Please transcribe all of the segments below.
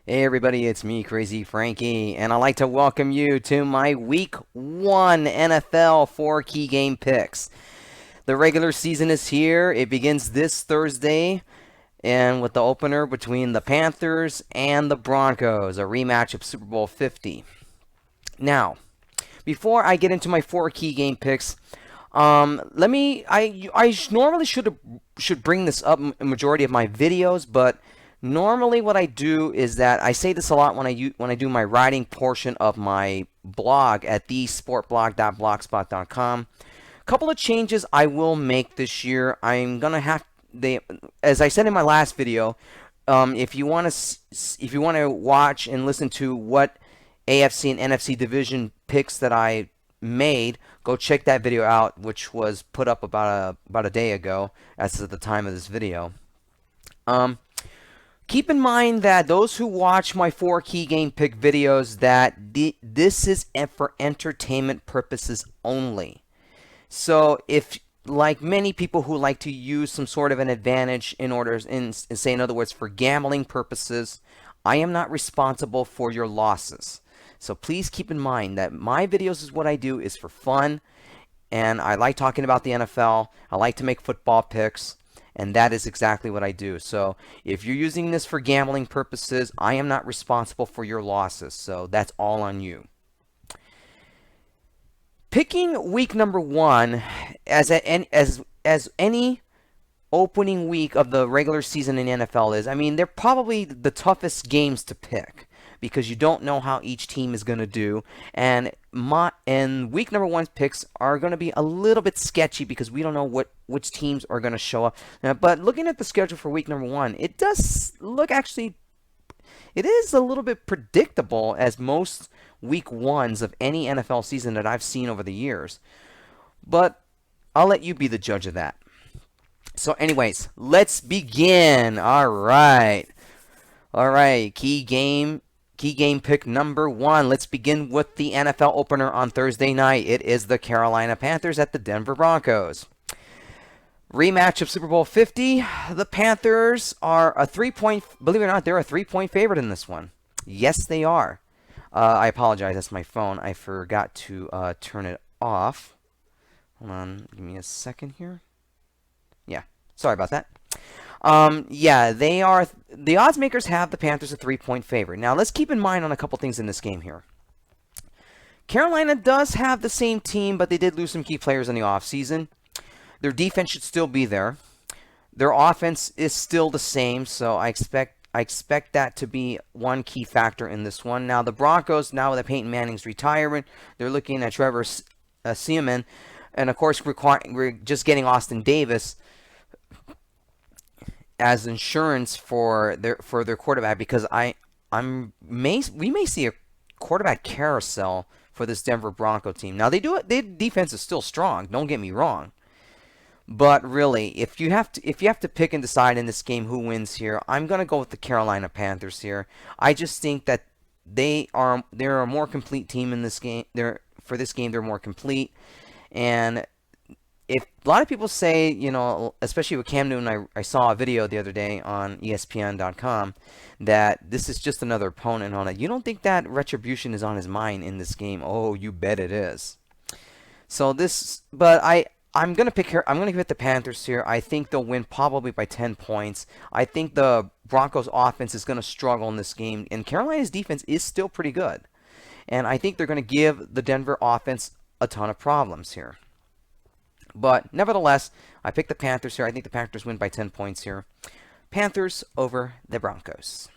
Hey everybody, it's me, Crazyfrankie, and I'd like to welcome you to my Week 1 NFL 4 key game picks. The regular season is here. It begins this Thursday, and with the opener between the Panthers and the Broncos, a rematch of Super Bowl 50. Now, before I get into my 4 key game picks, I normally should bring this up in a majority of my videos, but normally what I do is that I say this a lot when I do my writing portion of my blog at thesportblog.blogspot.com. A couple of changes I will make this year. I'm gonna have they, as I said in my last video, if you want to watch and listen to what AFC and NFC division picks that I made, go check that video out, which was put up about a day ago, as of the time of this video. Um, Keep in mind that those who watch my 4 key game pick videos, that this is for entertainment purposes only. So if, like many people who like to use some sort of an advantage in other words, for gambling purposes, I am not responsible for your losses. So please keep in mind that my videos is what I do is for fun, and I like talking about the NFL. I like to make football picks, and that is exactly what I do. So if you're using this for gambling purposes, I am not responsible for your losses. So that's all on you. Picking week number 1 as any opening week of the regular season in the NFL is, I mean, they're probably the toughest games to pick because you don't know how each team is going to do, and week number 1's picks are going to be a little bit sketchy because we don't know which teams are going to show up. But looking at the schedule for week number 1, it does look actually, it is a little bit predictable as most week 1s of any NFL season that I've seen over the years. But I'll let you be the judge of that. So anyways, let's begin. All right. Key game pick number 1. Let's begin with the NFL opener on Thursday night. It is the Carolina Panthers at the Denver Broncos. Rematch of Super Bowl 50. The Panthers are believe it or not, they're a 3-point favorite in this one. Yes, they are. I apologize. That's my phone. I forgot to turn it off. Hold on. Give me a second here. Yeah. Sorry about that. Yeah, they are. The odds makers have the Panthers a 3-point favorite. Now, let's keep in mind on a couple things in this game here. Carolina does have the same team, but they did lose some key players in the offseason. Their defense should still be there. Their offense is still the same, so I expect that to be one key factor in this one. Now, the Broncos, now that Peyton Manning's retirement, they're looking at Trevor Siemian, and of course, we're just getting Austin Davis as insurance for their quarterback, because we may see a quarterback carousel for this Denver Bronco team. Now, their defense is still strong. Don't get me wrong. But really, if you have to pick and decide in this game who wins here, I'm going to go with the Carolina Panthers here. I just think that they're a more complete team in this game. For this game, they're more complete. And if a lot of people say, especially with Cam Newton, I saw a video the other day on ESPN.com that this is just another opponent on it. You don't think that retribution is on his mind in this game? Oh, you bet it is. I'm gonna pick here. I'm gonna hit the Panthers here. I think they'll win probably by 10 points. I think the Broncos offense is gonna struggle in this game, and Carolina's defense is still pretty good. And I think they're gonna give the Denver offense a ton of problems here. But nevertheless, I picked the Panthers here. I think the Panthers win by 10 points here. Panthers over the Broncos.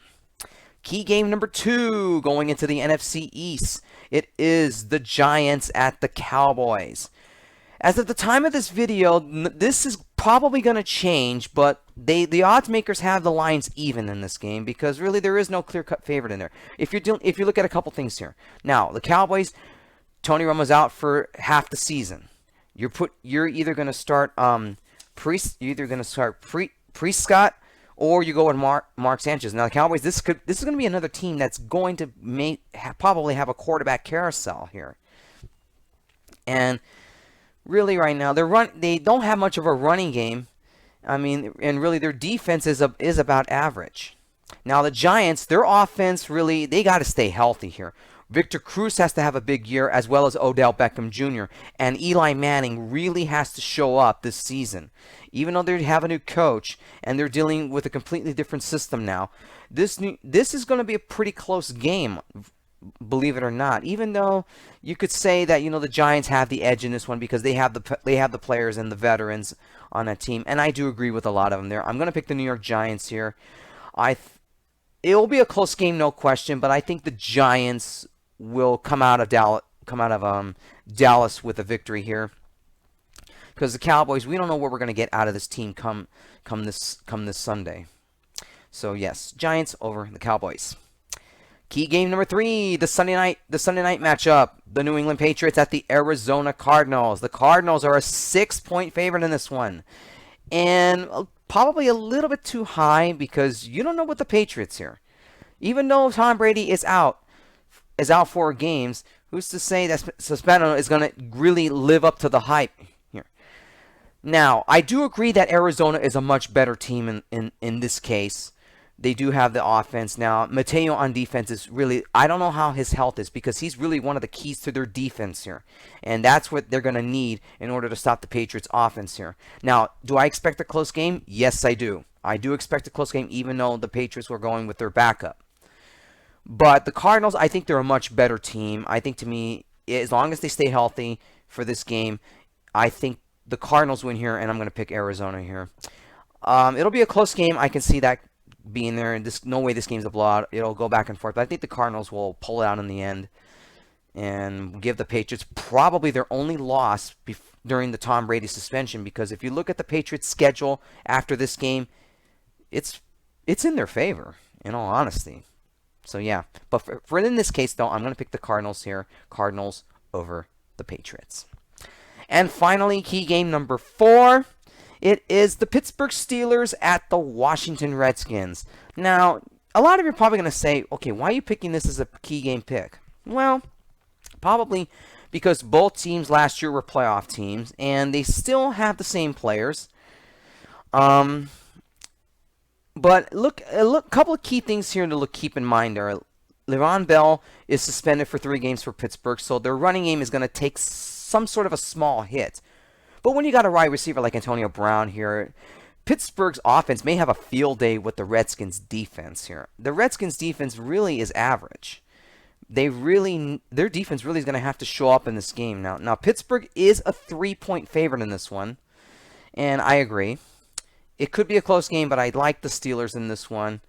Key game number 2 going into the NFC East. It is the Giants at the Cowboys. As of the time of this video, this is probably going to change, but the odds makers have the lines even in this game because really there is no clear-cut favorite in there. If you look at a couple things here. Now, the Cowboys, Tony Romo's out for half the season. You're either going to start Prescott, or you go with Mark Sanchez. Now the Cowboys, this is going to be another team that's going to probably have a quarterback carousel here. And really right now they don't have much of a running game. I mean, and really their defense is about average. Now the Giants, their offense really, they got to stay healthy here. Victor Cruz has to have a big year, as well as Odell Beckham Jr. And Eli Manning really has to show up this season. Even though they have a new coach and they're dealing with a completely different system now, this is going to be a pretty close game, believe it or not. Even though you could say that the Giants have the edge in this one because they have the players and the veterans on that team, and I do agree with a lot of them there. I'm going to pick the New York Giants here. It will be a close game, no question, but I think the Giants will come out of Dallas with a victory here. Because the Cowboys, we don't know what we're going to get out of this team come this Sunday. So yes, Giants over the Cowboys. Key game number 3, the Sunday night matchup. The New England Patriots at the Arizona Cardinals. The Cardinals are a 6-point favorite in this one. And probably a little bit too high because you don't know what the Patriots here. Even though Tom Brady is out 4 games, who's to say that Spanos is going to really live up to the hype here? Now, I do agree that Arizona is a much better team in this case. They do have the offense. Now, Mateo on defense is really, I don't know how his health is because he's really one of the keys to their defense here. And that's what they're going to need in order to stop the Patriots offense here. Now, do I expect a close game? Yes, I do. I do expect a close game even though the Patriots were going with their backup. But the Cardinals, I think they're a much better team. I think to me, as long as they stay healthy for this game, I think the Cardinals win here, and I'm going to pick Arizona here. It'll be a close game. I can see that being there, and no way this game's a blowout. It'll go back and forth. But I think the Cardinals will pull it out in the end and give the Patriots probably their only loss during the Tom Brady suspension. Because if you look at the Patriots' schedule after this game, it's in their favor, in all honesty. So yeah, but for in this case though, I'm going to pick the Cardinals here. Cardinals over the Patriots. And finally, key game number 4. It is the Pittsburgh Steelers at the Washington Redskins. Now, a lot of you are probably going to say, okay, why are you picking this as a key game pick? Well, probably because both teams last year were playoff teams, and they still have the same players. But look, a couple of key things here to keep in mind are Le'Veon Bell is suspended for 3 games for Pittsburgh, so their running game is going to take some sort of a small hit. But when you got a wide receiver like Antonio Brown here, Pittsburgh's offense may have a field day with the Redskins' defense here. The Redskins' defense really is average. Their defense really is going to have to show up in this game now. Now, Pittsburgh is a 3-point favorite in this one, and I agree. It could be a close game, but I like the Steelers in this one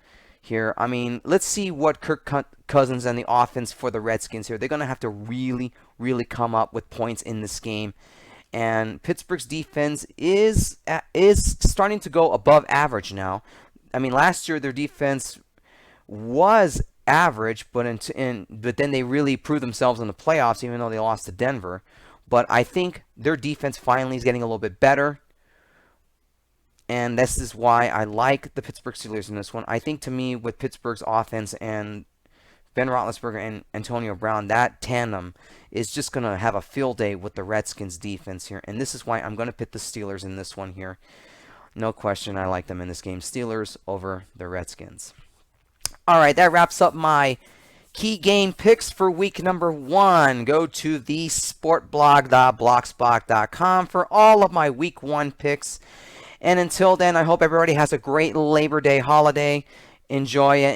here. I mean, let's see what Kirk Cousins and the offense for the Redskins here. They're going to have to really, really come up with points in this game. And Pittsburgh's defense is starting to go above average now. I mean, last year their defense was average, but then they really proved themselves in the playoffs, even though they lost to Denver. But I think their defense finally is getting a little bit better. And this is why I like the Pittsburgh Steelers in this one. I think to me, with Pittsburgh's offense and Ben Roethlisberger and Antonio Brown, that tandem is just going to have a field day with the Redskins defense here. And this is why I'm going to pick the Steelers in this one here. No question, I like them in this game. Steelers over the Redskins. All right, that wraps up my key game picks for week number 1. Go to the sportblog.blogspot.com for all of my week 1 picks. And until then, I hope everybody has a great Labor Day holiday. Enjoy it,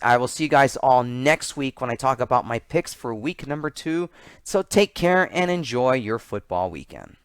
I will see you guys all next week when I talk about my picks for week number 2. So take care and enjoy your football weekend.